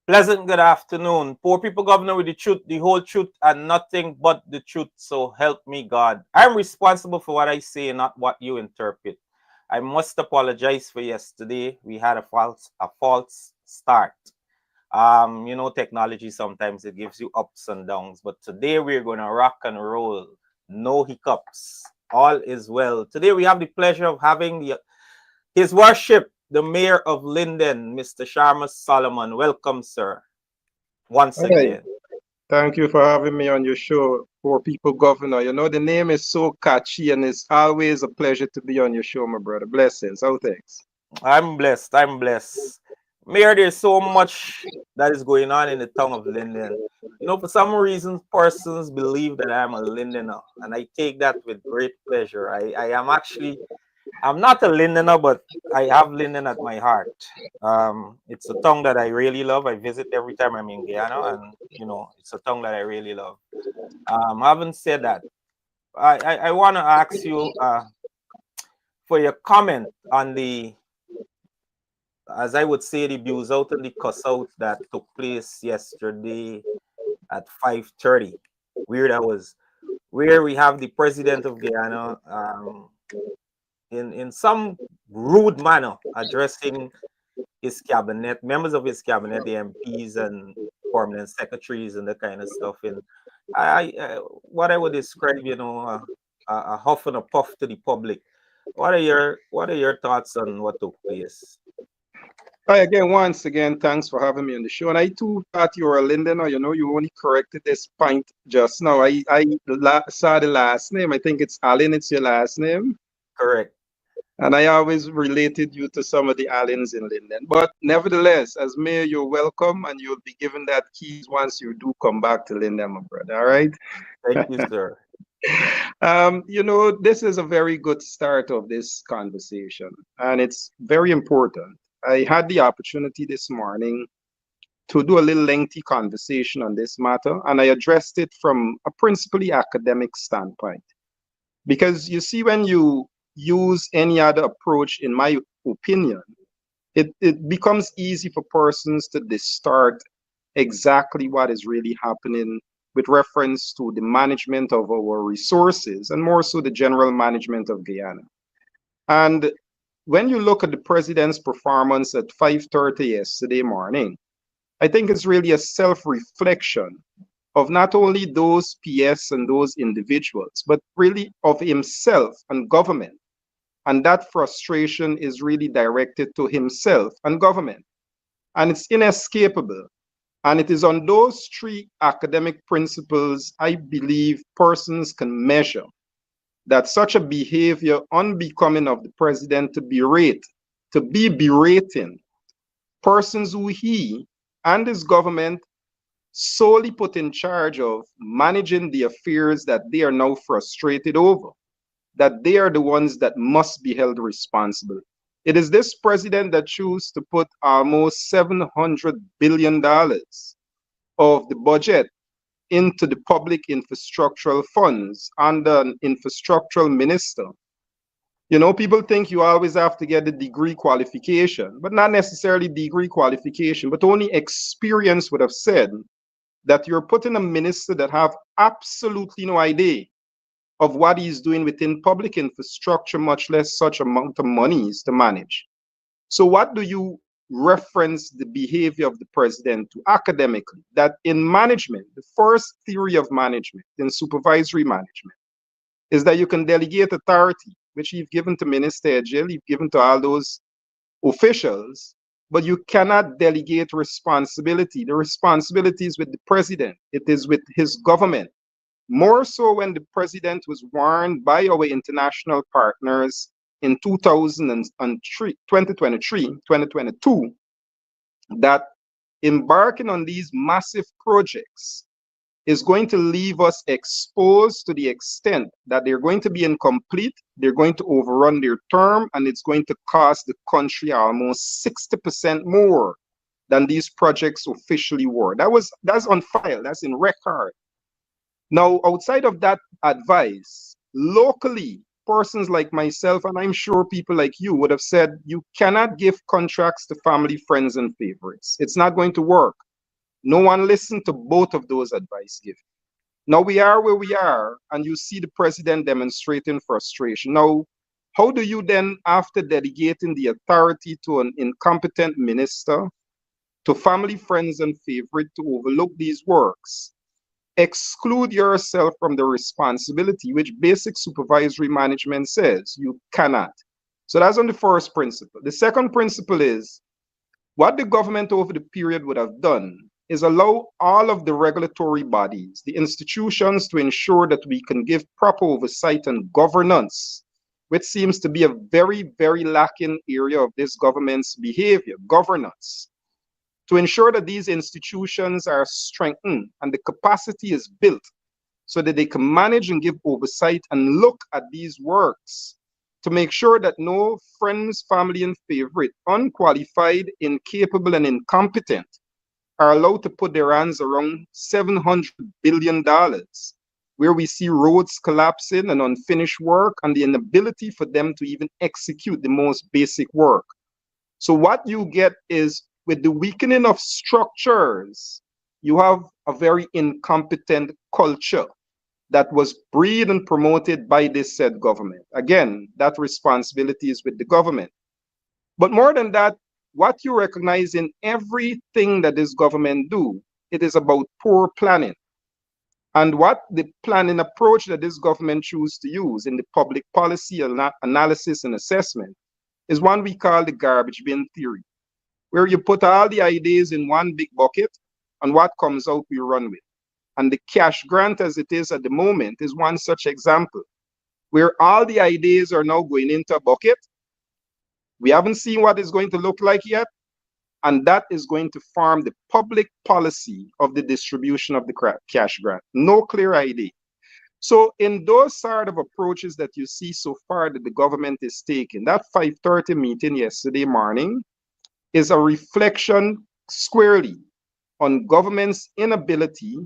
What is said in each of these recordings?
Pleasant good afternoon. Poor people, Governor, with the truth, the whole truth, and nothing but the truth. So help me, God. I'm responsible for what I say, not what you interpret. I must apologize for yesterday. We had a false start. Technology sometimes it gives you ups and downs, but today we're gonna rock and roll. No hiccups. All is well. Today we have the pleasure of having his worship, the mayor of Linden, Mr. Sharma Solomon. Welcome, sir, once Hey, again. thank you for having me on your show, Poor People Governor. You know, the name is so catchy and it's always a pleasure to be on your show, my brother. Blessings. How things? I'm blessed. I'm blessed. Mayor, there's so much that is going on in the town of Linden. For some reason, persons believe that I'm a Lindener, and I take that with great pleasure. I'm not a Lindener, but I have Linden at my heart. It's a tongue that I really love. I visit every time I'm in Guyana, and it's a tongue that I really love. Having said that, I want to ask you for your comment on the, as I would say, the abuse out and the cuss out that took place yesterday at 5:30. Where that was, where we have the president of Guyana in some rude manner addressing his cabinet, members of his cabinet, the MPs and permanent secretaries and that kind of stuff. And what I would describe, a huff and a puff to the public. What are your thoughts on what took place? Hi again, once again, thanks for having me on the show. And I too thought you were a Lindener. You know, you only corrected this point just now. I saw the last name. I think it's Allen, it's your last name. Correct. And I always related you to some of the Allens in Linden. But nevertheless, as mayor, you're welcome and you'll be given that keys once you do come back to Linden, my brother. All right. Thank you, sir. This is a very good start of this conversation, and it's very important. I had the opportunity this morning to do a little lengthy conversation on this matter, and I addressed it from a principally academic standpoint. Because you see, when you use any other approach, in my opinion, it becomes easy for persons to distort exactly what is really happening with reference to the management of our resources and more so the general management of Guyana. And when you look at the president's performance at 5:30 yesterday morning, I think it's really a self-reflection of not only those PS and those individuals, but really of himself and government. And that frustration is really directed to himself and government. And it's inescapable. And it is on those three academic principles, I believe, persons can measure that such a behavior unbecoming of the president to be berating persons who he and his government solely put in charge of managing the affairs that they are now frustrated over, that they are the ones that must be held responsible. It is this president that chose to put almost $700 billion of the budget into the public infrastructural funds under an infrastructural minister. You know, people think you always have to get the degree qualification, but not necessarily degree qualification, but only experience would have said that you're putting a minister that have absolutely no idea of what he's doing within public infrastructure, much less such amount of monies to manage. So what do you reference the behavior of the president to academically? That in management, the first theory of management, in supervisory management, is that you can delegate authority, which you've given to ministerial, you've given to all those officials, but you cannot delegate responsibility. The responsibility is with the president. It is with his government. More so when the president was warned by our international partners in 2022, that embarking on these massive projects is going to leave us exposed to the extent that they're going to be incomplete, they're going to overrun their term, and it's going to cost the country almost 60% more than these projects officially were. That's on file, that's in record. Now, outside of that advice, locally, persons like myself, and I'm sure people like you would have said, you cannot give contracts to family, friends, and favorites. It's not going to work. No one listened to both of those advice given. Now we are where we are, and you see the president demonstrating frustration. Now, how do you then, after delegating the authority to an incompetent minister, to family, friends, and favorite to overlook these works, exclude yourself from the responsibility which basic supervisory management says you cannot? So that's on the first principle. The second principle is what the government over the period would have done is allow all of the regulatory bodies, the institutions, to ensure that we can give proper oversight and governance, which seems to be a very, very lacking area of this government's behavior, governance, to ensure that these institutions are strengthened and the capacity is built so that they can manage and give oversight and look at these works to make sure that no friends, family, and favorite, unqualified, incapable, and incompetent are allowed to put their hands around $700 billion, where we see roads collapsing and unfinished work and the inability for them to even execute the most basic work. So what you get is, with the weakening of structures, you have a very incompetent culture that was bred and promoted by this said government. Again, that responsibility is with the government. But more than that, what you recognize in everything that this government do, it is about poor planning. And what the planning approach that this government chooses to use in the public policy analysis and assessment is one we call the garbage bin theory, where you put all the ideas in one big bucket and what comes out we run with. And the cash grant as it is at the moment is one such example, where all the ideas are now going into a bucket. We haven't seen what it's going to look like yet, and that is going to form the public policy of the distribution of the cash grant. No clear idea. So in those sort of approaches that you see so far that the government is taking, that 5:30 meeting yesterday morning is a reflection squarely on government's inability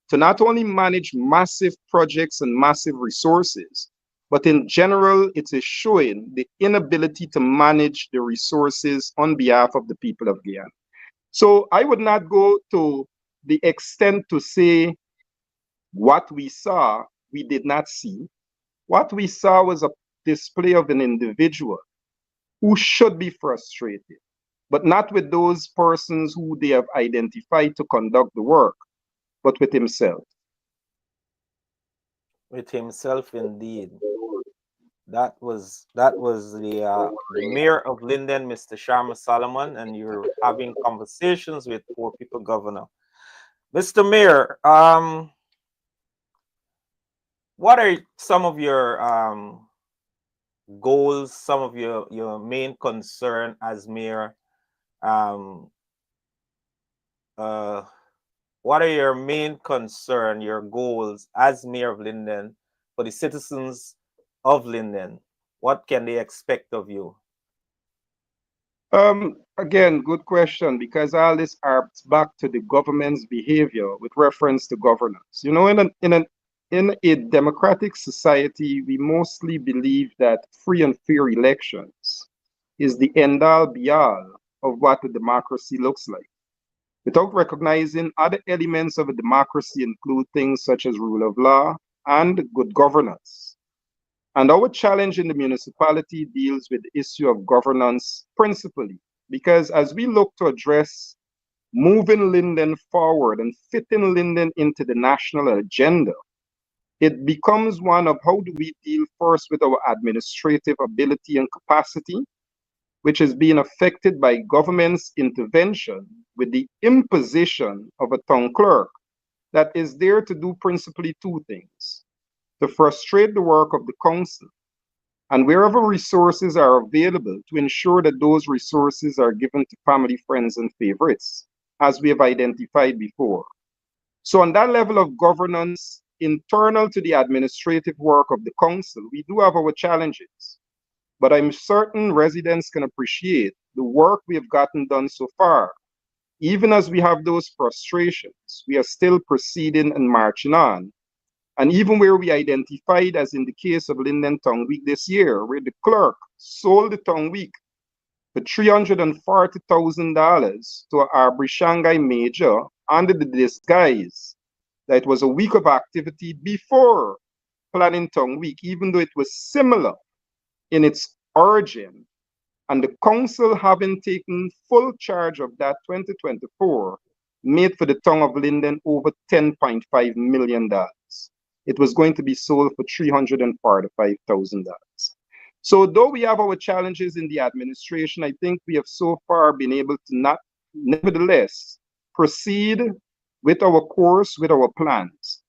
to not only manage massive projects and massive resources, but in general, it is showing the inability to manage the resources on behalf of the people of Guyana. So I would not go to the extent to say what we saw, we did not see. What we saw was a display of an individual who should be frustrated, but not with those persons who they have identified to conduct the work, but with himself. With himself, indeed. That was the mayor of Linden, Mr. Sharma Solomon, and you're having conversations with Poor People Governor. Mr. Mayor, what are some of your goals, some of your main concern as mayor? Um, uh, what are your main concern, your goals as mayor of Linden for the citizens of Linden? What can they expect of you? Again, good question, because all this harps back to the government's behavior with reference to governance. You know, in a democratic society, we mostly believe that free and fair elections is the end all be all of what a democracy looks like, without recognizing other elements of a democracy include things such as rule of law and good governance. And our challenge in the municipality deals with the issue of governance principally, because as we look to address moving Linden forward and fitting Linden into the national agenda, it becomes one of how do we deal first with our administrative ability and capacity, which is being affected by government's intervention with the imposition of a town clerk that is there to do principally two things: to frustrate the work of the council, and wherever resources are available, to ensure that those resources are given to family, friends, and favorites, as we have identified before. So on that level of governance, internal to the administrative work of the council, we do have our challenges. But I'm certain residents can appreciate the work we have gotten done so far. Even as we have those frustrations, we are still proceeding and marching on. And even where we identified, as in the case of Linden Tongue Week this year, where the clerk sold the Tongue Week for $340,000 to our Shanghai major under the disguise that it was a week of activity before Planning Tongue Week, even though it was similar in its origin. And the council, having taken full charge of that 2024, made for the Tongue of Linden over $10.5 million. It was going to be sold for $345,000. So though we have our challenges in the administration, I think we have so far been able to not, nevertheless, proceed with our course, with our plans.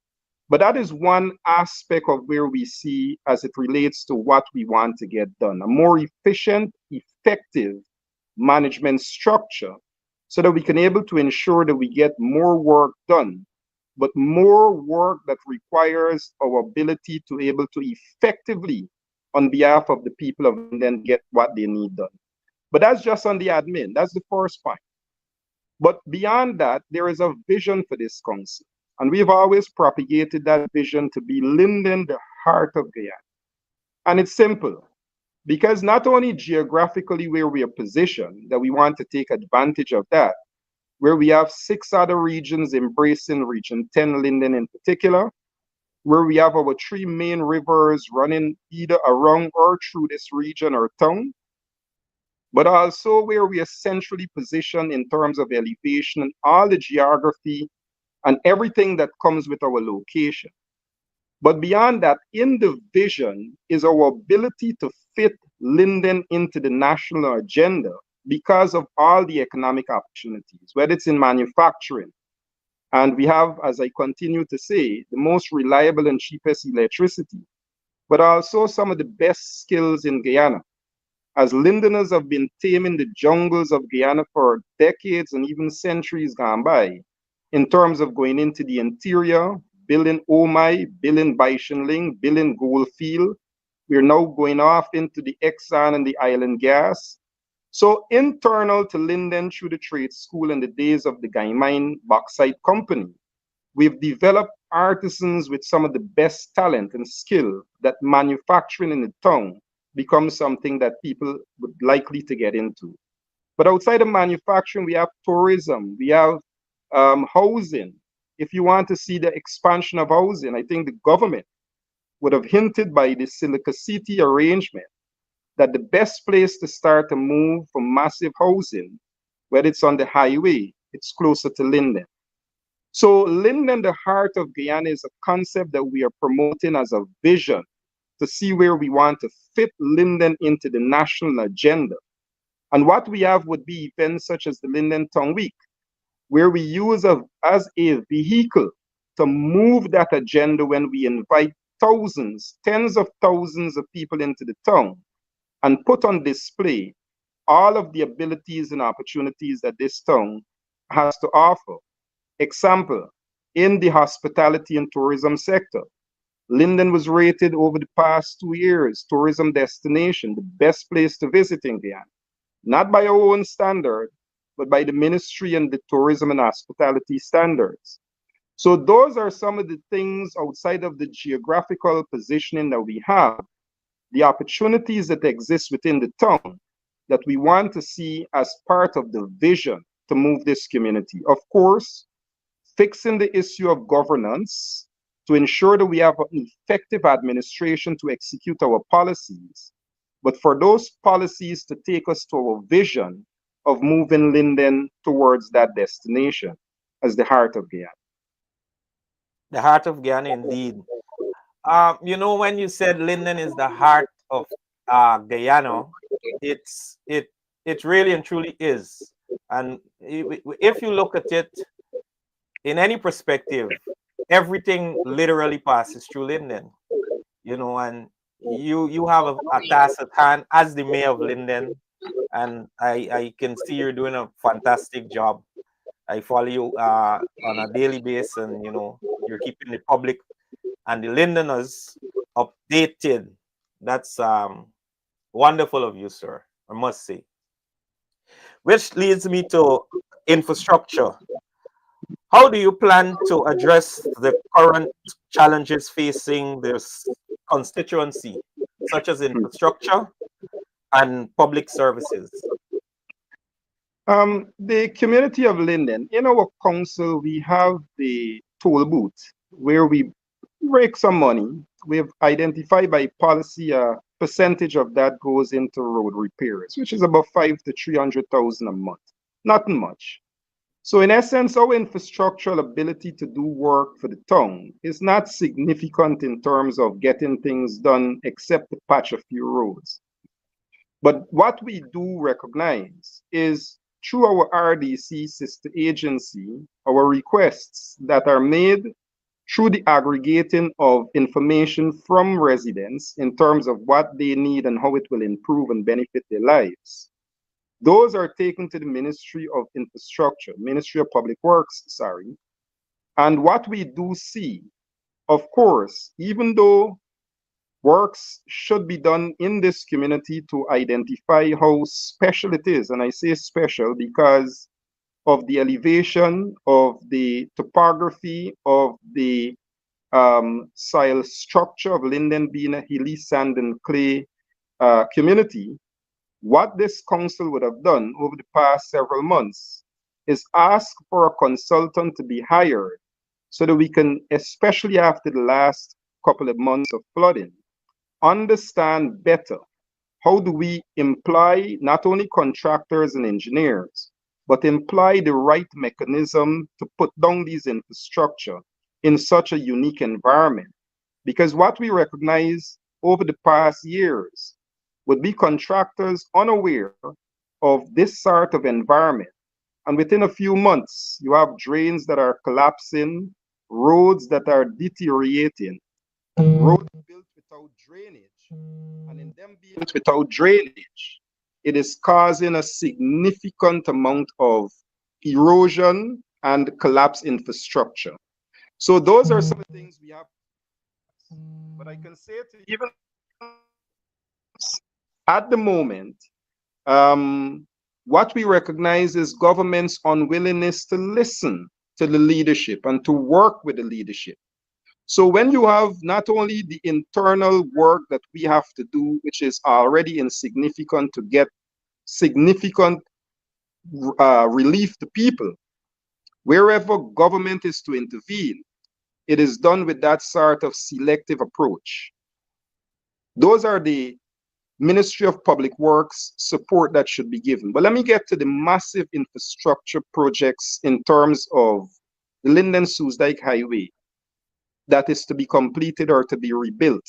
But that is one aspect of where we see as it relates to what we want to get done, a more efficient, effective management structure so that we can able to ensure that we get more work done, but more work that requires our ability to able to effectively, on behalf of the people of Linden, get what they need done. But that's just on the admin. That's the first point. But beyond that, there is a vision for this council. And we've always propagated that vision to be Linden, the heart of Guyana. And it's simple, because not only geographically where we are positioned, that we want to take advantage of that, where we have 6 other regions embracing Region 10 Linden in particular, where we have our 3 main rivers running either around or through this region or town, but also where we are centrally positioned in terms of elevation and all the geography and everything that comes with our location. But beyond that, in the vision is our ability to fit Linden into the national agenda because of all the economic opportunities, whether it's in manufacturing. And we have, as I continue to say, the most reliable and cheapest electricity, but also some of the best skills in Guyana. As Lindeners have been taming the jungles of Guyana for decades and even centuries gone by, in terms of going into the interior, building Omai, building Baishenling, building Goldfield. We're now going off into the Exxon and the island gas. So internal to Linden through the trade school in the days of the Gaimine Bauxite Company, we've developed artisans with some of the best talent and skill that manufacturing in the town becomes something that people would likely to get into. But outside of manufacturing, we have tourism, we have housing. If you want to see the expansion of housing, I think the government would have hinted by the Silica City arrangement that the best place to start a move for massive housing, whether it's on the highway, it's closer to Linden. So Linden, the heart of Guyana, is a concept that we are promoting as a vision to see where we want to fit Linden into the national agenda. And what we have would be events such as the Linden Tongue Week, where we use as a vehicle to move that agenda when we invite thousands, tens of thousands of people into the town and put on display all of the abilities and opportunities that this town has to offer. Example, in the hospitality and tourism sector, Linden was rated over the past 2 years tourism destination, the best place to visit in Guyana. Not by our own standard, but by the ministry and the tourism and hospitality standards. So those are some of the things outside of the geographical positioning that we have, the opportunities that exist within the town that we want to see as part of the vision to move this community. Of course, fixing the issue of governance to ensure that we have an effective administration to execute our policies, but for those policies to take us to our vision of moving Linden towards that destination as the heart of Guyana. The heart of Guyana, indeed. When you said Linden is the heart of Guyana, it really and truly is. And if you look at it in any perspective, everything literally passes through Linden. And you have a task at hand as the mayor of Linden, and I can see you're doing a fantastic job. I follow you on a daily basis, and you're keeping the public and the Lindeners updated. That's wonderful of you, sir, I must say. Which leads me to infrastructure. How do you plan to address the current challenges facing this constituency, such as infrastructure and public services? The community of Linden, in our council, we have the toll booth where we rake some money. We've identified by policy a percentage of that goes into road repairs, which is about 5 to 300,000 a month. Nothing much. So in essence, our infrastructural ability to do work for the town is not significant in terms of getting things done except to patch a few roads. But what we do recognize is through our RDC sister agency, our requests that are made through the aggregating of information from residents in terms of what they need and how it will improve and benefit their lives. Those are taken to the Ministry of Infrastructure, Ministry of Public Works, sorry. And what we do see, of course, even though works should be done in this community to identify how special it is. And I say special because of the elevation, of the topography, of the soil structure of Linden being a hilly sand and clay community. What this council would have done over the past several months is ask for a consultant to be hired so that we can, especially after the last couple of months of flooding, understand better how do we employ not only contractors and engineers, but employ the right mechanism to put down these infrastructure in such a unique environment. Because what we recognize over the past years would be contractors unaware of this sort of environment. And within a few months, you have drains that are collapsing, roads that are deteriorating, roads built without drainage. And in them being built without drainage, it is causing a significant amount of erosion and collapse infrastructure. So those are some of the things we have. But I can say to you, even at the moment, what we recognize is government's unwillingness to listen to the leadership and to work with the leadership. So when you have not only the internal work that we have to do, which is already insignificant to get significant relief to people, wherever government is to intervene, it is done with that sort of selective approach. Those are the Ministry of Public Works support that should be given. But let me get to the massive infrastructure projects in terms of the Linden-Soesdijk Highway that is to be completed or to be rebuilt.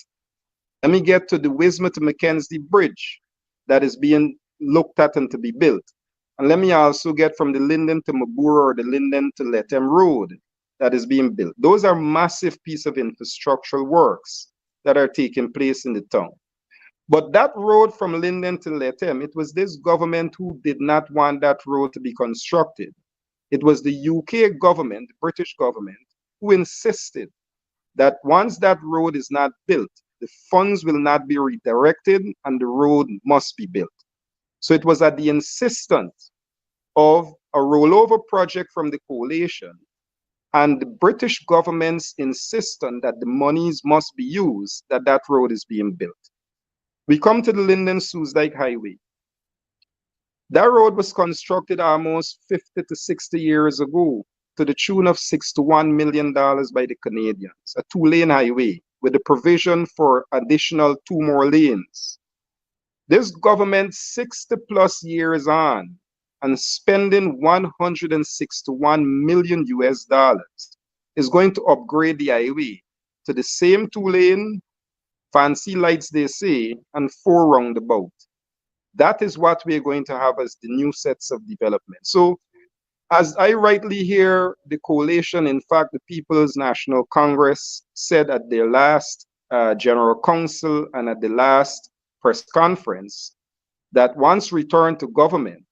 Let me get to the Wisma to Mackenzie Bridge that is being looked at and to be built. And let me also get from the Linden to Mabura or the Linden to Lethem Road that is being built. Those are massive pieces of infrastructural works that are taking place in the town. But that road from Linden to Lethem, it was this government who did not want that road to be constructed. It was the UK government, the British government, who insisted that once that road is not built, the funds will not be redirected and the road must be built. So it was at the insistence of a rollover project from the coalition and the British government's insistence that the monies must be used that that road is being built. We come to the Linden-Soesdijk Highway. That road was constructed almost 50 to 60 years ago to the tune of $61 million by the Canadians, a two-lane highway with the provision for additional 2 more lanes. This government 60 plus years on and spending 161 million US dollars is going to upgrade the highway to the same 2-lane, fancy lights they say, and 4 roundabout. That is what we're going to have as the new sets of development. So as I rightly hear, the coalition, in fact, the People's National Congress said at their last General Council and at the last press conference that once returned to government,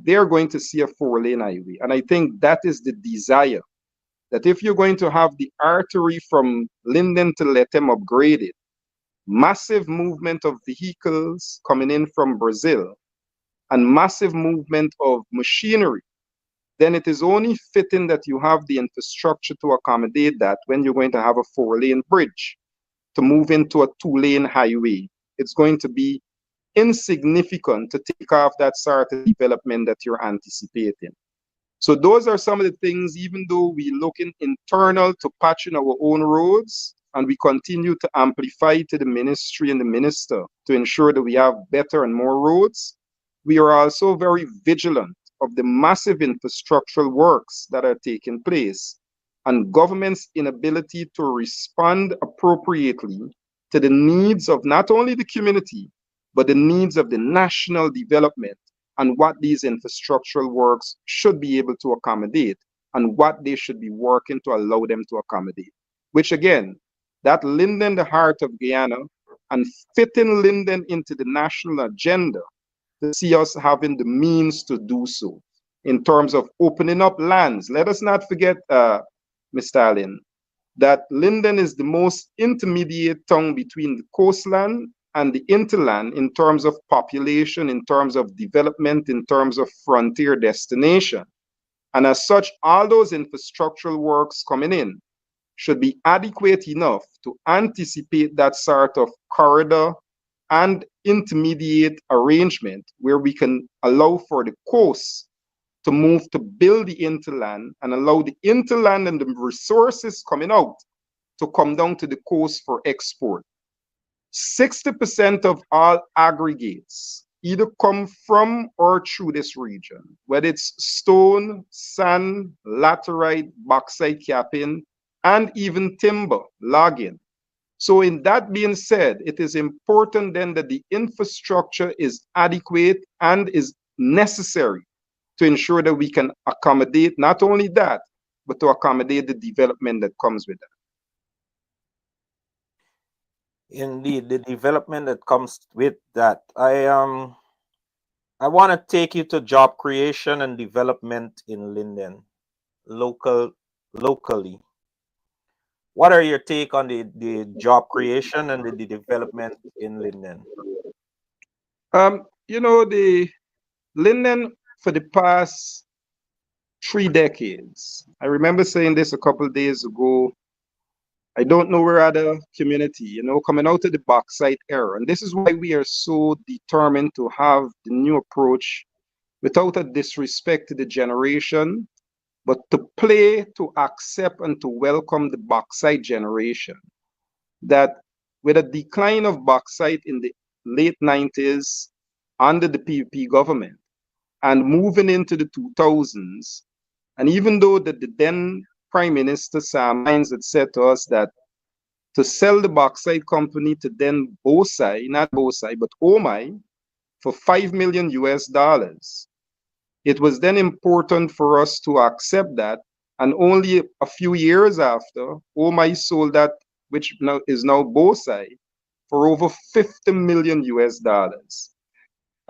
they're going to see a 4-lane highway. And I think that is the desire, that if you're going to have the artery from Linden to Lethem upgraded, massive movement of vehicles coming in from Brazil, and massive movement of machinery, then it is only fitting that you have the infrastructure to accommodate that when you're going to have a 4-lane bridge to move into a 2-lane highway. It's going to be insignificant to take off that sort of development that you're anticipating. So those are some of the things, even though we look in internal to patching our own roads, and we continue to amplify to the ministry and the minister to ensure that we have better and more roads, we are also very vigilant of the massive infrastructural works that are taking place and government's inability to respond appropriately to the needs of not only the community, but the needs of the national development and what these infrastructural works should be able to accommodate and what they should be working to allow them to accommodate. Which again, that Linden, the heart of Guyana, and fitting Linden into the national agenda to see us having the means to do so in terms of opening up lands. Let us not forget, Mr. Allen, that Linden is the most intermediate tongue between the coastland and the interland in terms of population, in terms of development, in terms of frontier destination. And as such, all those infrastructural works coming in should be adequate enough to anticipate that sort of corridor and intermediate arrangement where we can allow for the coast to move to build the interland and allow the interland and the resources coming out to come down to the coast for export. 60% of all aggregates either come from or through this region, whether it's stone, sand, laterite, bauxite capping, and even timber, logging. So in that being said, it is important then that the infrastructure is adequate and is necessary to ensure that we can accommodate not only that, but to accommodate the development that comes with that. Indeed, the development that comes with that. I want to take you to job creation and development in Linden, locally. What are your take on the job creation and the development in Linden? The Linden for the past 3 decades. I remember saying this a couple of days ago. I don't know where other community, coming out of the bauxite era. And this is why we are so determined to have the new approach without a disrespect to the generation, but to play, to accept, and to welcome the bauxite generation. That with a decline of bauxite in the late 90s under the PUP government and moving into the 2000s, and even though the then Prime Minister Sam Hines had said to us that to sell the bauxite company to then Bosai, not Bosai, but Omai, for $5 million US, it was then important for us to accept that. And only a few years after, Omai sold that, which now is now Bosai, for over $50 million US.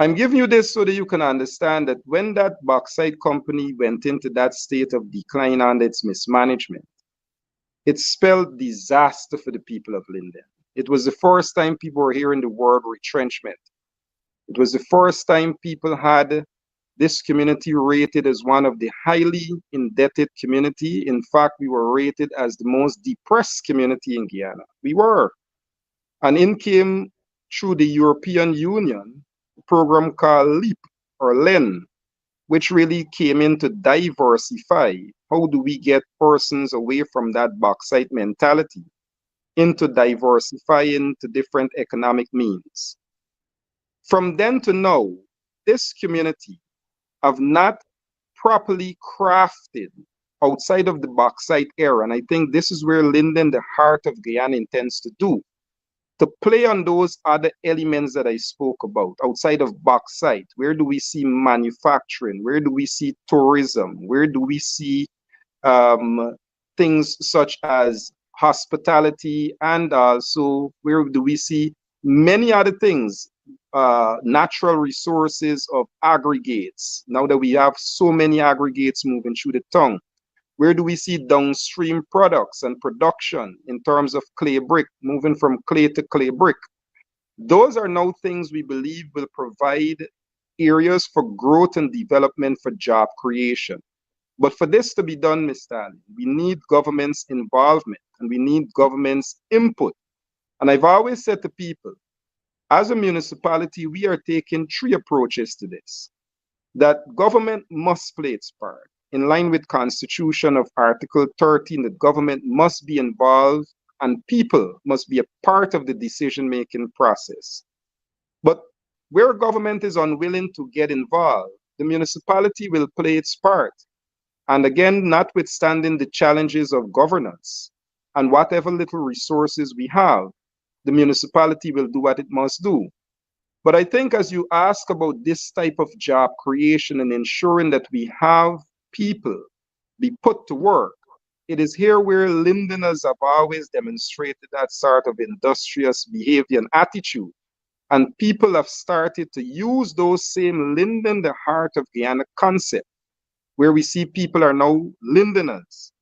I'm giving you this so that you can understand that when that bauxite company went into that state of decline under its mismanagement, it spelled disaster for the people of Linden. It was the first time people were hearing the word retrenchment. It was the first time people had this community rated as one of the highly indebted community. In fact, we were rated as the most depressed community in Guyana. We were. And in came through the European Union, a program called LEAP or LEN, which really came in to diversify. How do we get persons away from that bauxite mentality into diversifying to different economic means? From then to now, this community have not properly crafted outside of the bauxite era, and I think this is where Linden, the heart of Guyana, intends to do, to play on those other elements that I spoke about outside of bauxite. Where do we see manufacturing? Where do we see tourism? Where do we see things such as hospitality? And also, where do we see many other things, natural resources of aggregates? Now that we have so many aggregates moving through the tongue, where do we see downstream products and production in terms of clay brick, moving from clay to clay brick? Those are now things we believe will provide areas for growth and development for job creation. But for this to be done, Mr. Ali, we need government's involvement and we need government's input. And I've always said to people, As a municipality, we are taking three approaches to this. That government must play its part. In line with Constitution of Article 13, the government must be involved and people must be a part of the decision-making process. But where government is unwilling to get involved, the municipality will play its part. And again, notwithstanding the challenges of governance and whatever little resources we have, the municipality will do what it must do. But I think as you ask about this type of job creation and ensuring that we have people be put to work, it is here where Londoners have always demonstrated that sort of industrious behavior and attitude. And people have started to use those same Linden, the heart of Guyana concept, where we see people are now Londoners,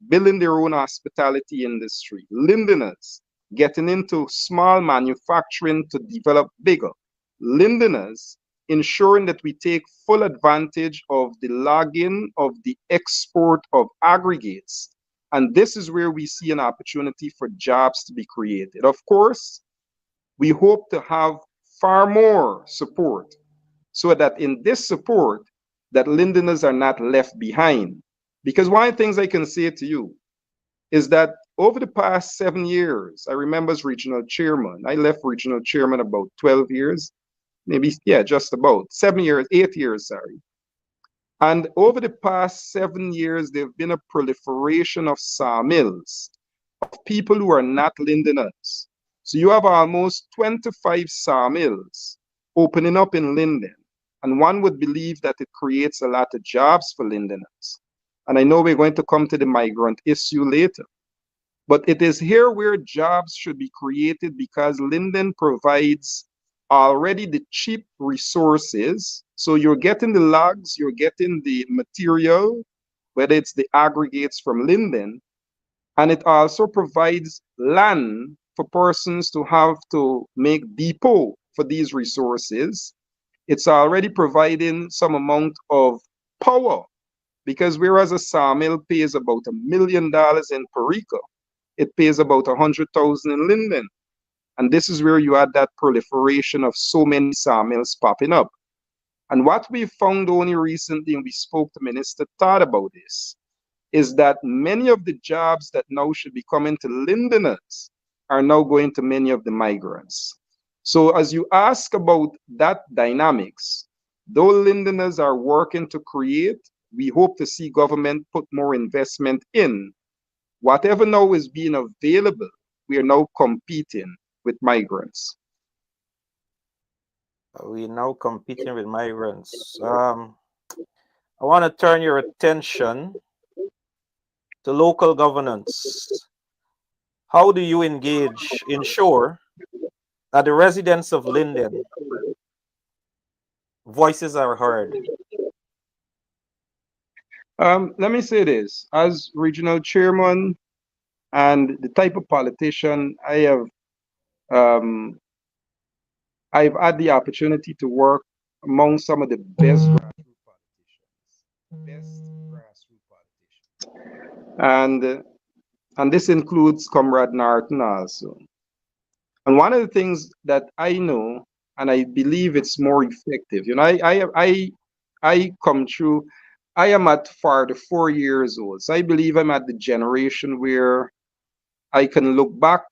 building their own hospitality industry, Londoners, getting into small manufacturing to develop bigger, Londoners, ensuring that we take full advantage of the logging of the export of aggregates. And this is where we see an opportunity for jobs to be created. Of course, we hope to have far more support so that in this support, that Londoners are not left behind. Because one of the things I can say to you is that over the past 7 years, I remember as regional chairman, I left regional chairman about 12 years, maybe, yeah, just about 7 years, 8 years, sorry. And over the past 7 years, there have been a proliferation of sawmills, of people who are not Londoners. So you have almost 25 sawmills opening up in Linden. And one would believe that it creates a lot of jobs for Londoners. And I know we're going to come to the migrant issue later. But it is here where jobs should be created because Linden provides already the cheap resources. So you're getting the logs, you're getting the material, whether it's the aggregates from Linden, and it also provides land for persons to have to make depot for these resources. It's already providing some amount of power because whereas a sawmill pays about $1 million in Perico, it pays about 100,000 in Linden. And this is where you had that proliferation of so many sawmills popping up. And what we found only recently, and we spoke to Minister Todd about this, is that many of the jobs that now should be coming to Londoners are now going to many of the migrants. So as you ask about that dynamics, though Londoners are working to create, we hope to see government put more investment in. Whatever now is being available, we are now competing with migrants. We're now competing with migrants. I want to turn your attention to local governance. How do you ensure that the residents of Linden voices are heard? Let me say this, as regional chairman and the type of politician um, I've had the opportunity to work among some of the best grassroots politicians. And this includes Comrade Norton also. And one of the things that I know, and I believe it's more effective, I come through, I am at 44 years old. So I believe I'm at the generation where I can look back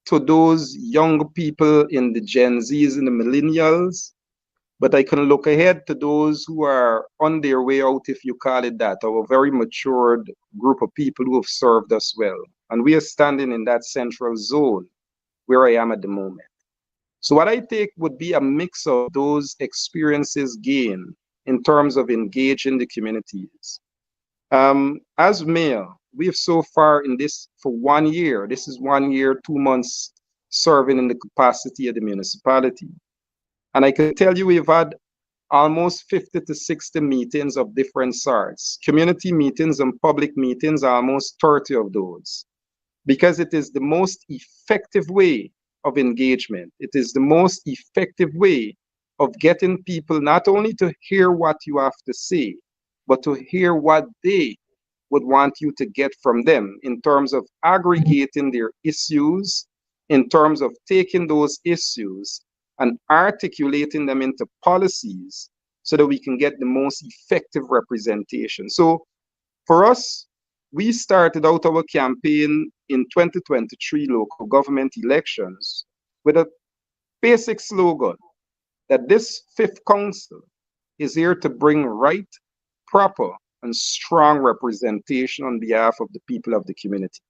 to those young people in the Gen Zs and the millennials, but I can look ahead to those who are on their way out, if you call it that, or a very matured group of people who have served us well. And we are standing in that central zone where I am at the moment. So what I take would be a mix of those experiences gained in terms of engaging the communities. As mayor, we have so far in this for 1 year, this is 1 year, 2 months serving in the capacity of the municipality. And I can tell you we've had almost 50 to 60 meetings of different sorts. Community meetings and public meetings, almost 30 of those. Because it is the most effective way of engagement. It is the most effective way of getting people not only to hear what you have to say, but to hear what they would want you to get from them in terms of aggregating their issues, in terms of taking those issues and articulating them into policies so that we can get the most effective representation. So for us, we started out our campaign in 2023 local government elections with a basic slogan that this fifth council is here to bring right, proper, and strong representation on behalf of the people of the community.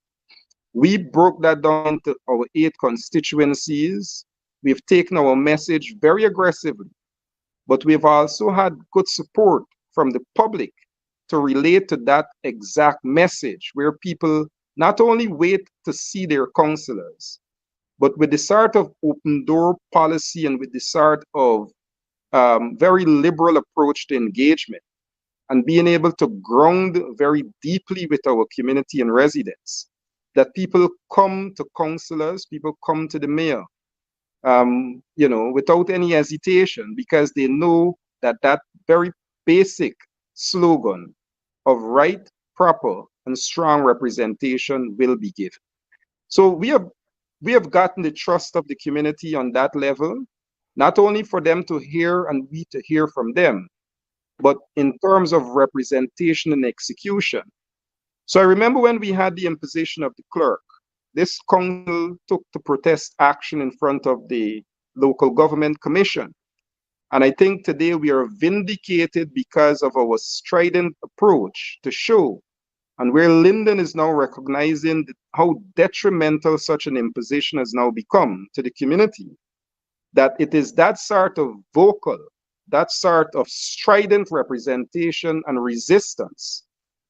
We broke that down into our 8 constituencies. We've taken our message very aggressively, but we've also had good support from the public to relate to that exact message, where people not only wait to see their councillors, but with the sort of open door policy and with the sort of very liberal approach to engagement and being able to ground very deeply with our community and residents, that people come to councillors, people come to the mayor, without any hesitation, because they know that that very basic slogan of right, proper, and strong representation will be given. So we have gotten the trust of the community on that level, not only for them to hear and we to hear from them, but in terms of representation and execution. So I remember when we had the imposition of the clerk, this council took to protest action in front of the local government commission. And I think today we are vindicated because of our strident approach to show, and where Linden is now recognizing how detrimental such an imposition has now become to the community, that it is that sort of vocal, that sort of strident representation and resistance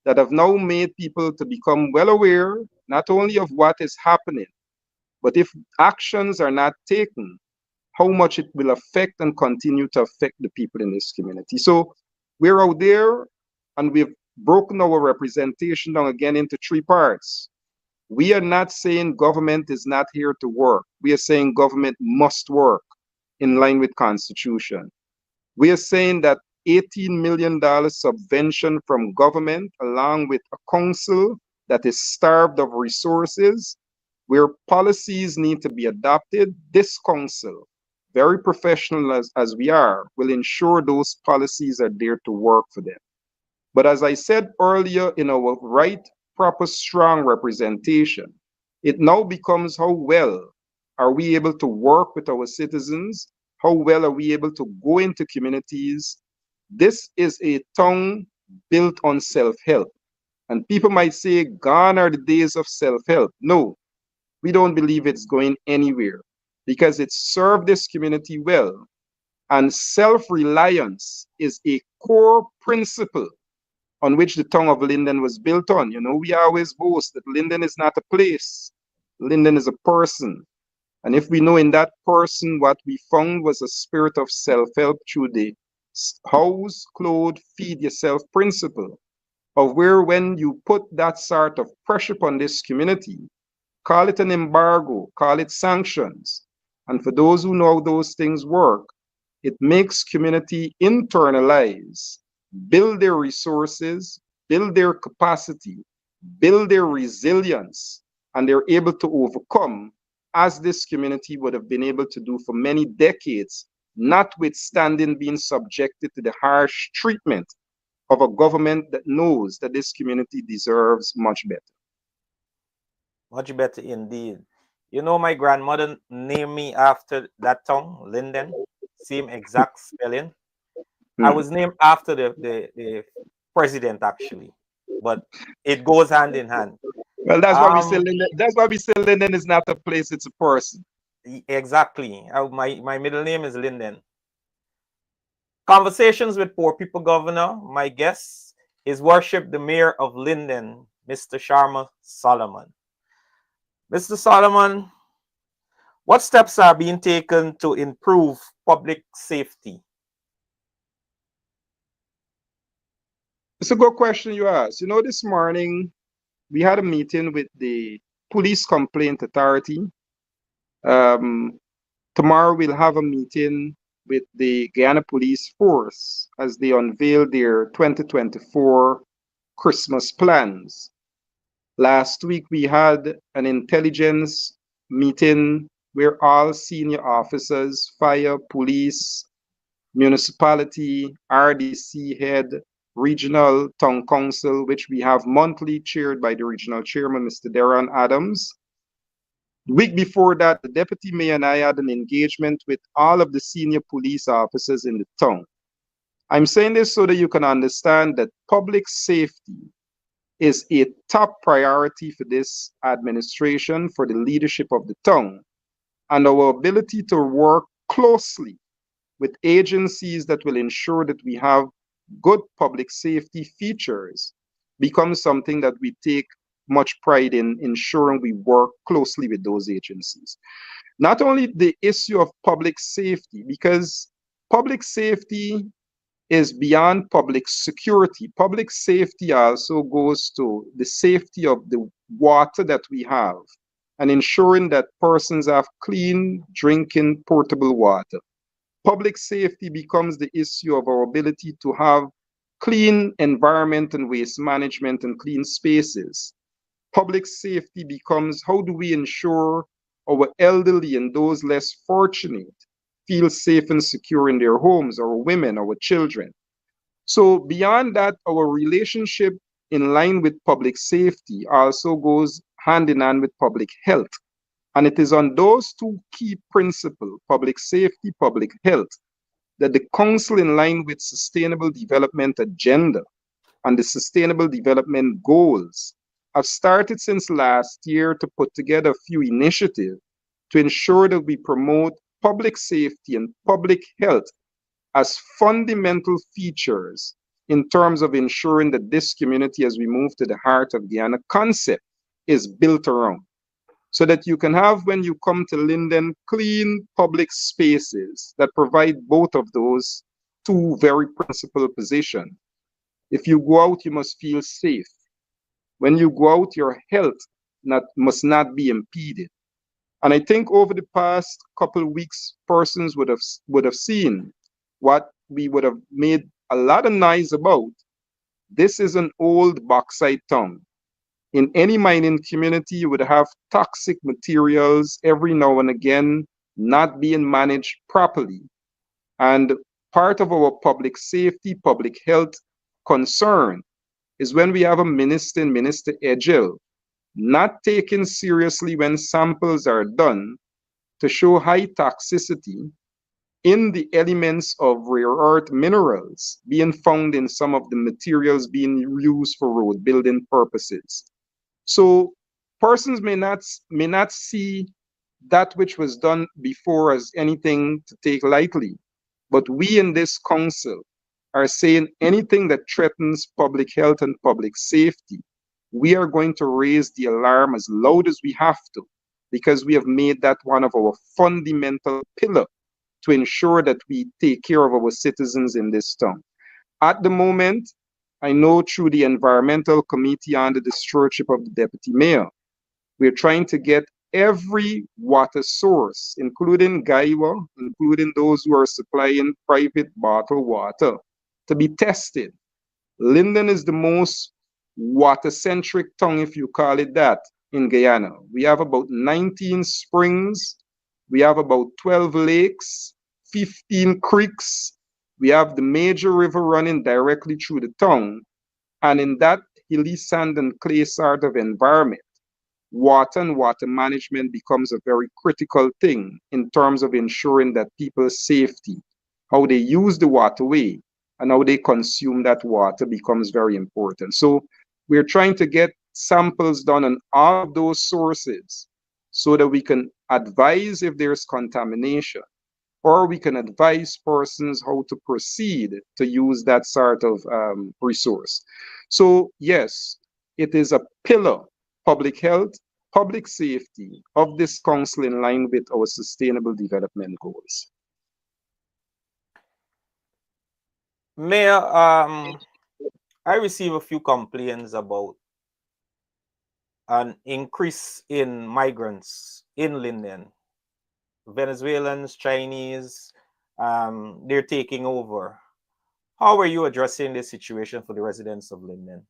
that have now made people to become well aware, not only of what is happening, but if actions are not taken, how much it will affect and continue to affect the people in this community. So we're out there and we've broken our representation down again into 3 parts. We are not saying government is not here to work. We are saying government must work in line with Constitution. We are saying that $18 million subvention from government, along with a council that is starved of resources, where policies need to be adopted, this council, very professional as we are, will ensure those policies are there to work for them. But as I said earlier, in our right, proper, strong representation, it now becomes how well are we able to work with our citizens? How well are we able to go into communities? This is a town built on self-help. And people might say, gone are the days of self-help. No, we don't believe it's going anywhere because it served this community well. And self-reliance is a core principle on which the town of Linden was built on. You know, we always boast that Linden is not a place. Linden is a person. And if we know in that person, what we found was a spirit of self-help through the house, clothe, feed yourself principle, of where when you put that sort of pressure upon this community, call it an embargo, call it sanctions. And for those who know how those things work, it makes community internalize, build their resources, build their capacity, build their resilience, and they're able to overcome, as this community would have been able to do for many decades, notwithstanding being subjected to the harsh treatment of a government that knows that this community deserves much better. Much better indeed. You know, my grandmother named me after that town, Linden, same exact spelling. I was named after the president, actually, but it goes hand in hand. Well, that's why we say Linden. That's why we say Linden is not a place; it's a person. Exactly. My middle name is Linden. Conversations with Poor People Governor. My guest is Worship the Mayor of Linden, Mr. Sharma Solomon. Mr. Solomon, what steps are being taken to improve public safety? It's a good question you asked. You know, this morning we had a meeting with the Police Complaint Authority. Tomorrow we'll have a meeting with the Guyana Police Force as they unveil their 2024 Christmas plans. Last week we had an intelligence meeting where all senior officers, fire, police, municipality, RDC head, regional town council, which we have monthly chaired by the regional chairman, Mr. Darren Adams. The week before that, the deputy mayor and I had an engagement with all of the senior police officers in the town. I'm saying this so that you can understand that public safety is a top priority for this administration, for the leadership of the town, and our ability to work closely with agencies that will ensure that we have good public safety features becomes something that we take much pride in ensuring we work closely with those agencies. Not only the issue of public safety, because public safety is beyond public security. Public safety also goes to the safety of the water that we have and ensuring that persons have clean, drinking, portable water. Public safety becomes the issue of our ability to have clean environment and waste management and clean spaces. Public safety becomes how do we ensure our elderly and those less fortunate feel safe and secure in their homes, our women, our children. So beyond that, our relationship in line with public safety also goes hand in hand with public health. And it is on those two key principles, public safety, public health, that the council in line with sustainable development agenda and the sustainable development goals have started since last year to put together a few initiatives to ensure that we promote public safety and public health as fundamental features in terms of ensuring that this community, as we move to the heart of Guyana concept, is built around. So that you can have, when you come to Linden, clean public spaces that provide both of those two very principal positions. If you go out, you must feel safe. When you go out, your health must not be impeded. And I think over the past couple of weeks, persons would have seen what we would have made a lot of noise about. This is an old bauxite town. In any mining community, you would have toxic materials every now and again not being managed properly. And part of our public safety, public health concern is when we have a minister, Minister Edgel, not taken seriously when samples are done to show high toxicity in the elements of rare earth minerals being found in some of the materials being used for road building purposes. So persons may not see that which was done before as anything to take lightly. But we in this council are saying anything that threatens public health and public safety, we are going to raise the alarm as loud as we have to, because we have made that one of our fundamental pillars to ensure that we take care of our citizens in this town. At the moment, I know through the environmental committee under the stewardship of the deputy mayor, we're trying to get every water source, including Gaiwa, including those who are supplying private bottled water, to be tested. Linden is the most water-centric town, if you call it that, in Guyana. We have about 19 springs, we have about 12 lakes, 15 creeks, we have the major river running directly through the town, and in that hilly sand and clay sort of environment, water and water management becomes a very critical thing in terms of ensuring that people's safety, how they use the waterway and how they consume that water becomes very important. So we're trying to get samples done on all of those sources so that we can advise if there's contamination, or we can advise persons how to proceed to use that sort of resource. So yes, it is a pillar, public health, public safety of this council in line with our sustainable development goals. Mayor, I receive a few complaints about an increase in migrants in Linden. Venezuelans, Chinese, they're taking over. How are you addressing this situation for the residents of Linden?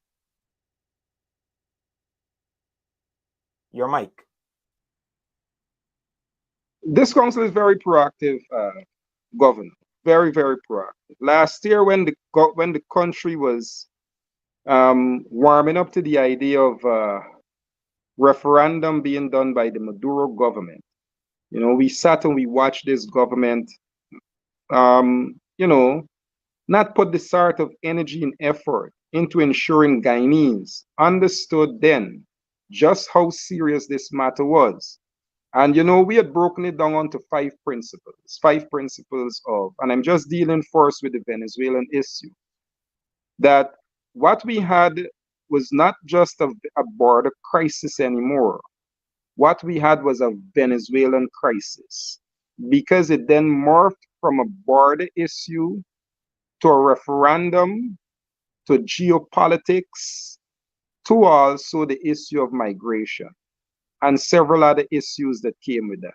Your mic. This council is very proactive, Governor. Very, very proactive. Last year, when the country was warming up to the idea of referendum being done by the Maduro government, we sat and we watched this government, you know, not put the sort of energy and effort into ensuring Guyanese understood then just how serious this matter was. And we had broken it down onto five principles of, and I'm just dealing first with the Venezuelan issue, that what we had was not just a border crisis anymore. What we had was a Venezuelan crisis because it then morphed from a border issue to a referendum to geopolitics to also the issue of migration and several other issues that came with that.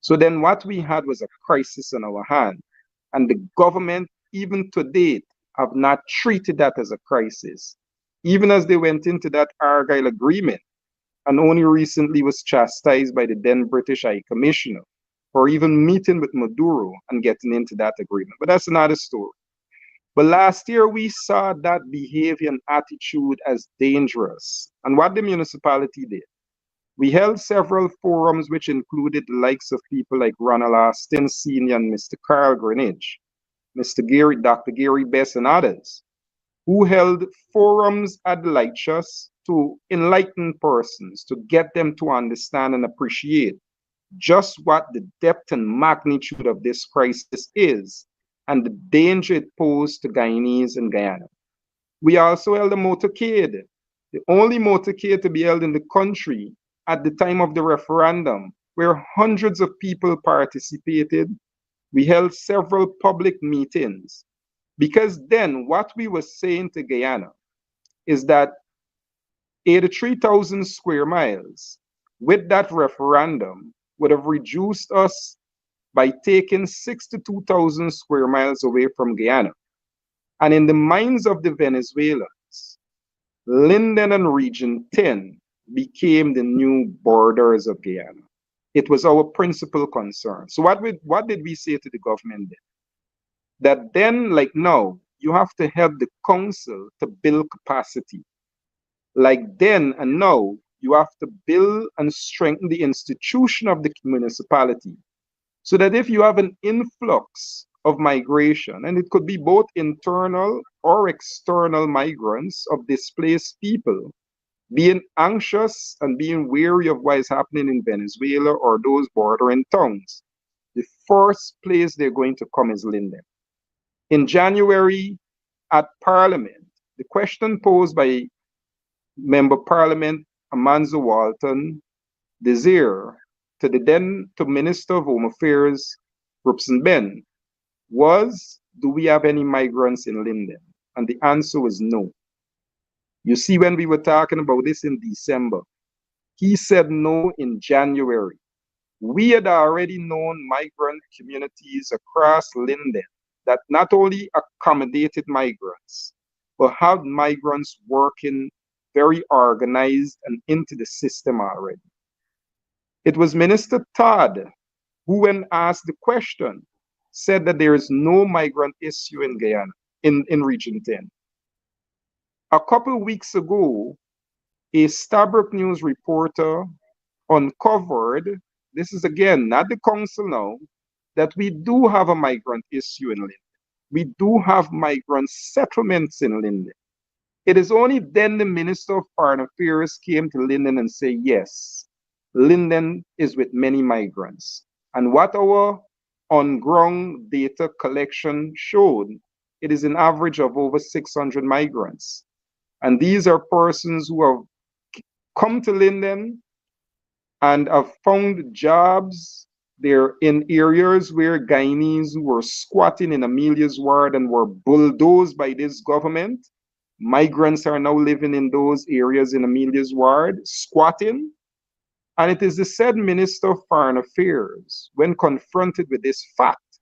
So then what we had was a crisis on our hand. And the government, even to date, have not treated that as a crisis. Even as they went into that Argyle agreement, and only recently was chastised by the then British High Commissioner for even meeting with Maduro and getting into that agreement. But that's another story. But last year, we saw that behavior and attitude as dangerous. And what the municipality did, we held several forums which included the likes of people like Ronald Austin Sr. and Mr. Carl Greenidge, Dr. Gary Bess, and others, who held forums at the Lighthouse to enlighten persons, to get them to understand and appreciate just what the depth and magnitude of this crisis is and the danger it posed to Guyanese and Guyana. We also held a motorcade, the only motorcade to be held in the country at the time of the referendum, where hundreds of people participated. We held several public meetings because then what we were saying to Guyana is that 83,000 square miles with that referendum would have reduced us by taking 62,000 square miles away from Guyana. And in the minds of the Venezuelans, Linden and Region 10 became the new borders of Guyana. It was our principal concern. So what did we say to the government then? That then, like now, you have to help the council to build capacity. Like then and now, you have to build and strengthen the institution of the municipality so that if you have an influx of migration, and it could be both internal or external migrants of displaced people, being anxious and being wary of what is happening in Venezuela or those bordering towns, the first place they're going to come is Linden. In January at Parliament, the question posed by Member Parliament Amanzo Walton Desir to the then Minister of Home Affairs, Robson Ben, was, do we have any migrants in Linden? And the answer was no. You see, when we were talking about this in December, he said no in January. We had already known migrant communities across Linden that not only accommodated migrants, but had migrants working very organized and into the system already. It was Minister Todd who, when asked the question, said that there is no migrant issue in Guyana, in Region 10. A couple of weeks ago, a Stabroek News reporter uncovered, this is again not the council now, that we do have a migrant issue in Linden. We do have migrant settlements in Linden. It is only then the Minister of Foreign Affairs came to Linden and said, yes, Linden is with many migrants. And what our on-ground data collection showed, it is an average of over 600 migrants. And these are persons who have come to Linden and have found jobs. They're in areas where Guyanese who were squatting in Amelia's ward and were bulldozed by this government. Migrants are now living in those areas in Amelia's ward, squatting. And it is the said Minister of Foreign Affairs, when confronted with this fact,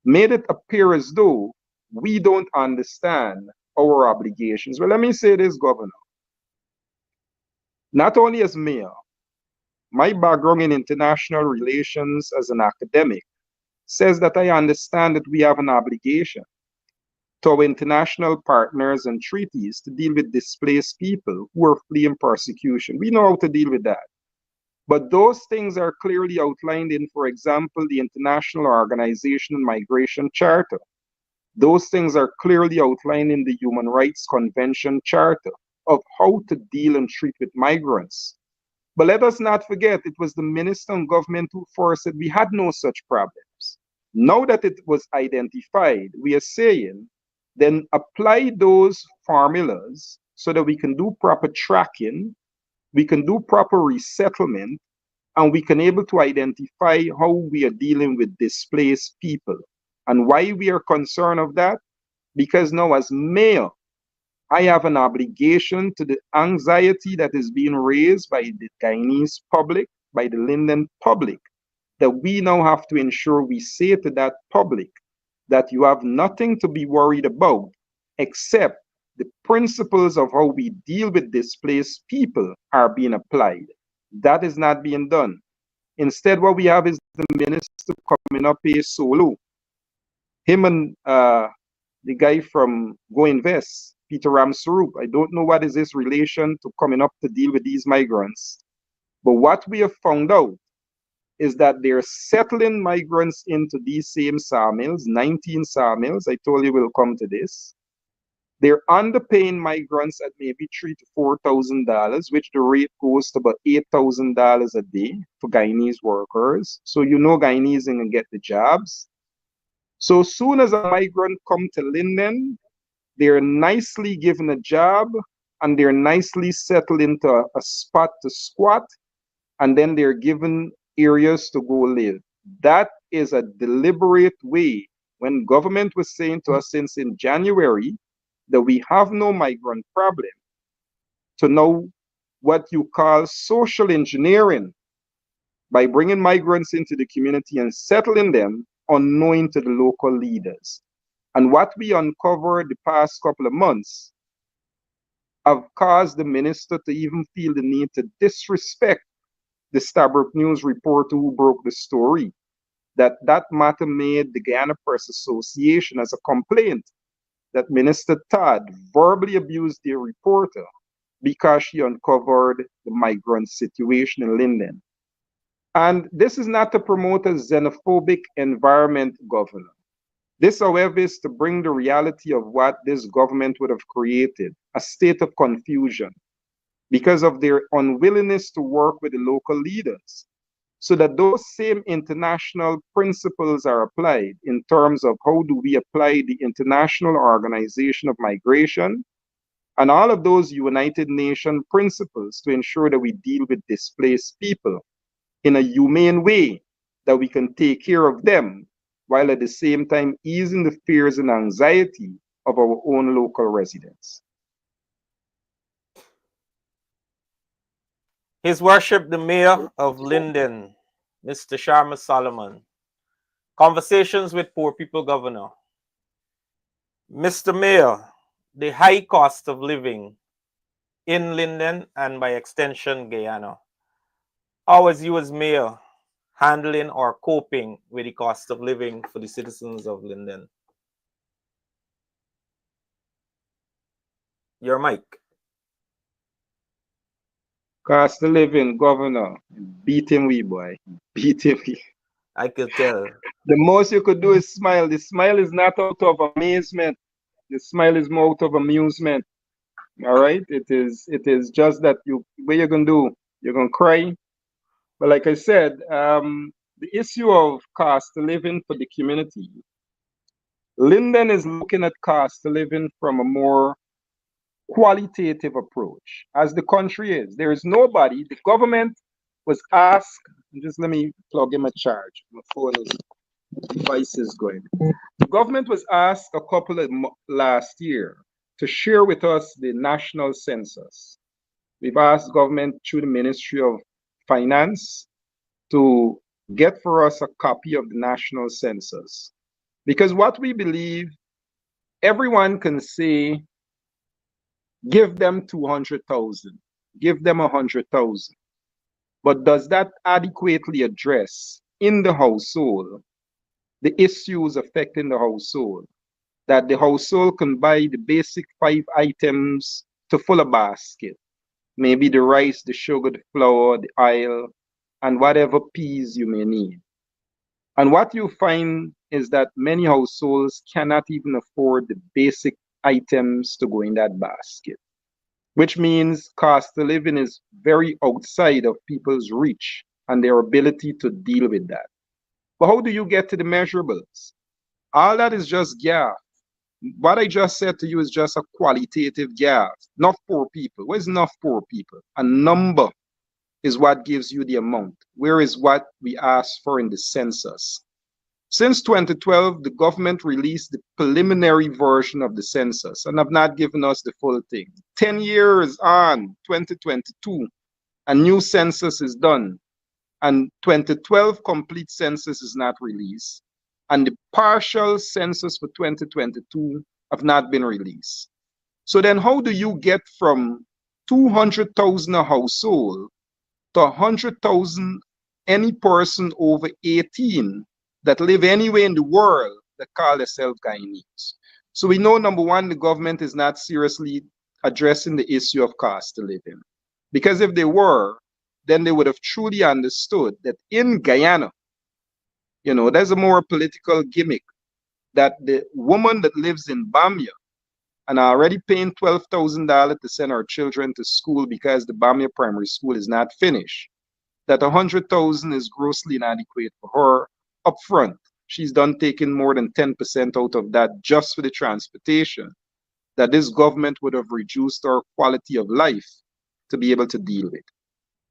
made it appear as though we don't understand our obligations. Well, let me say this, Governor. Not only as mayor, my background in international relations as an academic says that I understand that we have an obligation to our international partners and treaties to deal with displaced people who are fleeing persecution. We know how to deal with that. But those things are clearly outlined in, for example, the International Organization and Migration Charter. Those things are clearly outlined in the Human Rights Convention Charter of how to deal and treat with migrants. But let us not forget, it was the minister and government who first said we had no such problems. Now that it was identified, we are saying, then apply those formulas so that we can do proper tracking, we can do proper resettlement, and we can able to identify how we are dealing with displaced people. And why we are concerned of that? Because now as mayor, I have an obligation to the anxiety that is being raised by the Guyanese public, by the Linden public, that we now have to ensure we say to that public that you have nothing to be worried about except the principles of how we deal with displaced people are being applied. That is not being done. Instead, what we have is the minister coming up here solo. Him and the guy from Go Invest, Peter Ramsarup. I don't know what is his relation to coming up to deal with these migrants. But what we have found out is that they're settling migrants into these same sawmills, 19 sawmills. I told you we'll come to this. They're underpaying migrants at maybe $3,000 to $4,000, which the rate goes to about $8,000 a day for Guyanese workers. So you know Guyanese can get the jobs. So soon as a migrant come to Linden, they're nicely given a job and they're nicely settled into a spot to squat, and then they're given areas to go live. That is a deliberate way. When government was saying to us since in January that we have no migrant problem, to know what you call social engineering by bringing migrants into the community and settling them unknowing to the local leaders. And what we uncovered the past couple of months have caused the minister to even feel the need to disrespect the Stabrook News reporter who broke the story. That matter made the Guyana Press Association as a complaint that Minister Todd verbally abused the reporter because she uncovered the migrant situation in Linden. And this is not to promote a xenophobic environment, Governor. This, however, is to bring the reality of what this government would have created, a state of confusion, because of their unwillingness to work with the local leaders, so that those same international principles are applied in terms of how do we apply the International Organization of Migration and all of those United Nations principles to ensure that we deal with displaced people in a humane way, that we can take care of them while at the same time easing the fears and anxiety of our own local residents. His Worship the Mayor of Linden, Mr. Sharma Solomon. Conversations with Poor People Governor. Mr. Mayor, the high cost of living in Linden and by extension Guyana. How is you as mayor handling or coping with the cost of living for the citizens of Linden? Your mic. Cost of living, Governor, beat him, we boy, beat him. I could tell. The most you could do is smile. The smile is not out of amazement. The smile is more out of amusement. All right. It is just that what you're gonna do, you're gonna cry. But like I said, the issue of cost of living for the community, Linden is looking at cost of living from a more qualitative approach, as the country is. There is nobody. The government was asked. Just let me plug in my charge. My phone is device is going. The government was asked a couple of last year to share with us the national census. We've asked government through the Ministry of Finance to get for us a copy of the national census. Because what we believe, everyone can say, give them 200,000, give them 100,000. But does that adequately address in the household the issues affecting the household? That the household can buy the basic 5 items to fill a basket. Maybe the rice, the sugar, the flour, the oil, and whatever peas you may need. And what you find is that many households cannot even afford the basic items to go in that basket, which means cost of living is very outside of people's reach and their ability to deal with that. But how do you get to the measurables? All that is just gap. What I just said to you is just a qualitative gap. Not poor people. What is not poor people? A number is what gives you the amount. Where is what we asked for in the census? Since 2012, the government released the preliminary version of the census and have not given us the full thing. 10 years on, 2022, a new census is done, and 2012 complete census is not released, and the partial census for 2022 have not been released. So then how do you get from 200,000 a household to 100,000 any person over 18 that live anywhere in the world that call themselves Guyanese? So we know, number one, the government is not seriously addressing the issue of cost of living. Because if they were, then they would have truly understood that in Guyana, there's a more political gimmick that the woman that lives in Bamia and are already paying $12,000 to send her children to school because the Bamia primary school is not finished, that 100,000 is grossly inadequate for her up front. She's done taking more than 10% out of that just for the transportation, that this government would have reduced our quality of life to be able to deal with.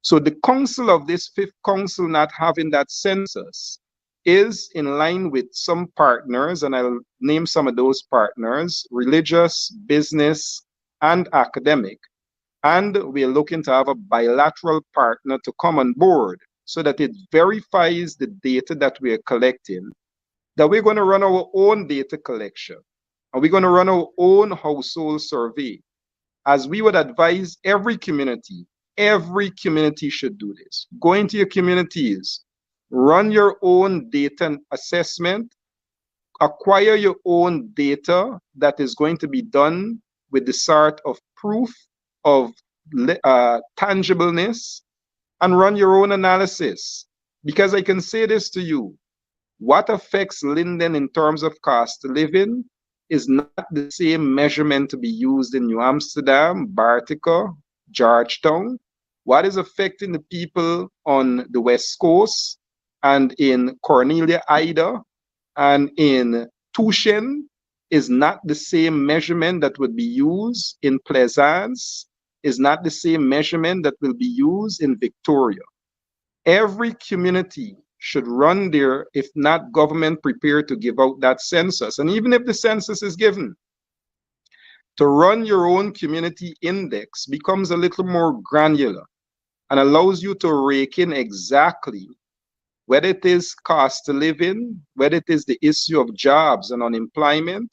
So the council of this fifth council not having that census is in line with some partners, and I'll name some of those partners: religious, business, and academic. And we're looking to have a bilateral partner to come on board so that it verifies the data that we're collecting, that we're going to run our own data collection, and we're going to run our own household survey. As we would advise every community should do this. Go into your communities, run your own data assessment, acquire your own data that is going to be done with the sort of proof of tangibleness, and run your own analysis. Because I can say this to you, what affects Linden in terms of cost of living is not the same measurement to be used in New Amsterdam, Bartica, Georgetown. What is affecting the people on the West Coast and in Cornelia, Ida, and in Tushen is not the same measurement that would be used in Plaisance, is not the same measurement that will be used in Victoria. Every community should run their, if not government prepared to give out that census. And even if the census is given, to run your own community index becomes a little more granular and allows you to rake in exactly whether it is cost of living, whether it is the issue of jobs and unemployment,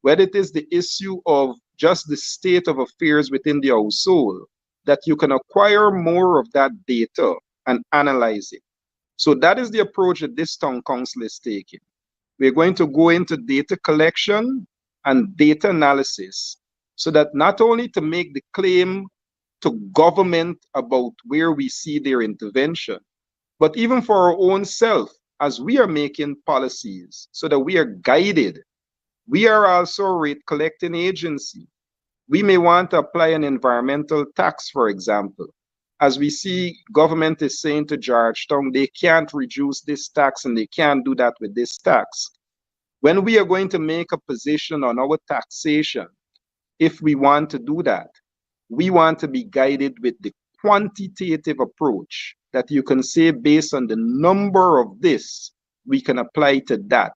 whether it is the issue of just the state of affairs within the household, that you can acquire more of that data and analyze it. So that is the approach that this town council is taking. We're going to go into data collection and data analysis so that not only to make the claim to government about where we see their intervention, but even for our own self, as we are making policies so that we are guided. We are also a rate collecting agency. We may want to apply an environmental tax, for example. As we see, government is saying to Georgetown, they can't reduce this tax and they can't do that with this tax. When we are going to make a position on our taxation, if we want to do that, we want to be guided with the quantitative approach that you can say based on the number of this, we can apply to that.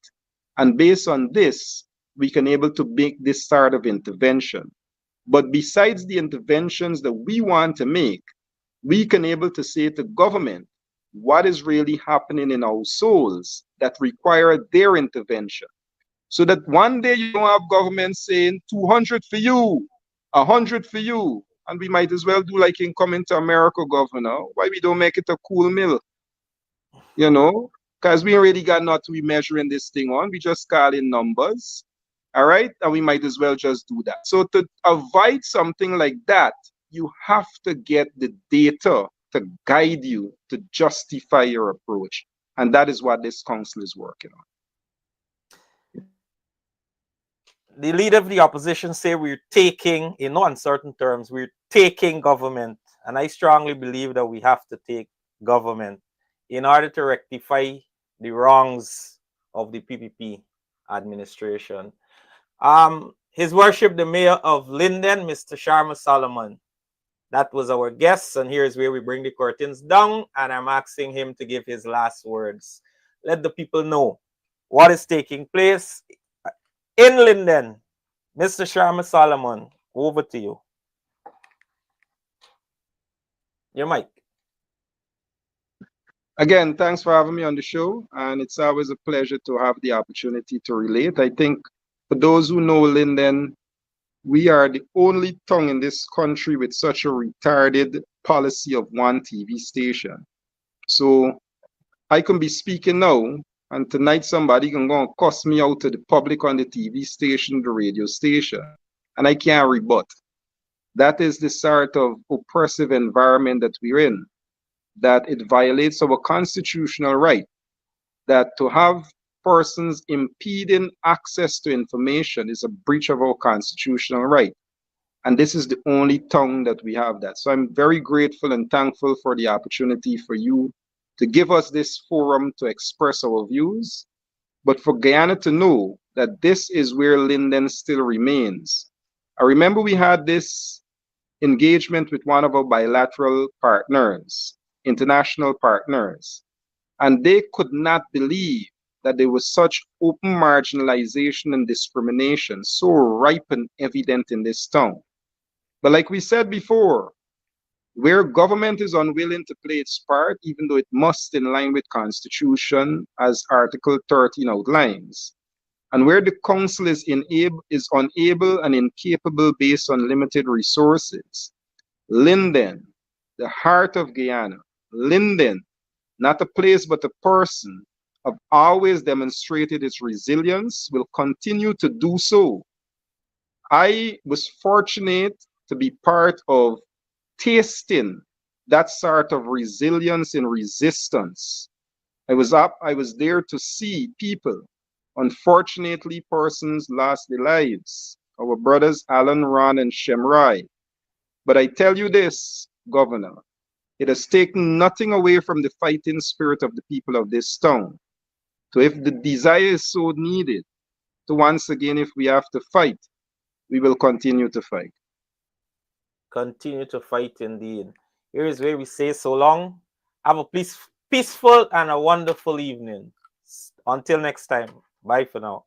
And based on this, we can able to make this sort of intervention. But besides the interventions that we want to make, we can able to say to government what is really happening in our souls that require their intervention. So that one day you don't have government saying 200 for you, 100 for you, And we might as well do like in Coming to America, Governor. Why we don't make it a cool mill, you know? Because we already got not we measuring this thing on. We just call in numbers. All right. And we might as well just do that. So to avoid something like that, you have to get the data to guide you to justify your approach. And that is what this council is working on. The leader of the opposition say we're taking, in no uncertain terms, we're taking government. And I strongly believe that we have to take government in order to rectify the wrongs of the PPP administration. His Worship, the Mayor of Linden, Mr. Sharma Solomon. That was our guest, and here's where we bring the curtains down, and I'm asking him to give his last words. Let the people know what is taking place in Linden. Mr. Sharma Solomon, over to you. Your mic. Again, thanks for having me on the show, and it's always a pleasure to have the opportunity to relate. I think for those who know Linden, we are the only tongue in this country with such a retarded policy of one TV station. So I can be speaking now, and tonight somebody can go and cuss me out to the public on the TV station, the radio station, and I can't rebut. That is the sort of oppressive environment that we're in, that it violates our constitutional right, that to have persons impeding access to information is a breach of our constitutional right. And this is the only tongue that we have that. So I'm very grateful and thankful for the opportunity for you to give us this forum to express our views, but for Guyana to know that this is where Linden still remains. I remember we had this engagement with one of our bilateral partners, international partners, and they could not believe that there was such open marginalization and discrimination so ripe and evident in this town. But like we said before, where government is unwilling to play its part, even though it must in line with Constitution as Article 13 outlines, and where the council is unable and incapable based on limited resources, Linden, the heart of Guyana, Linden, not a place but a person, have always demonstrated its resilience, will continue to do so. I was fortunate to be part of tasting that sort of resilience and resistance. I was there to see people. Unfortunately, persons lost their lives. Our brothers Alan, Ron, and Shemrai. But I tell you this, Governor, it has taken nothing away from the fighting spirit of the people of this town. So if the desire is so needed, to once again, if we have to fight, we will continue to fight. Continue to fight indeed. Here is where we say so long. Have a peaceful and a wonderful evening. Until next time. Bye for now.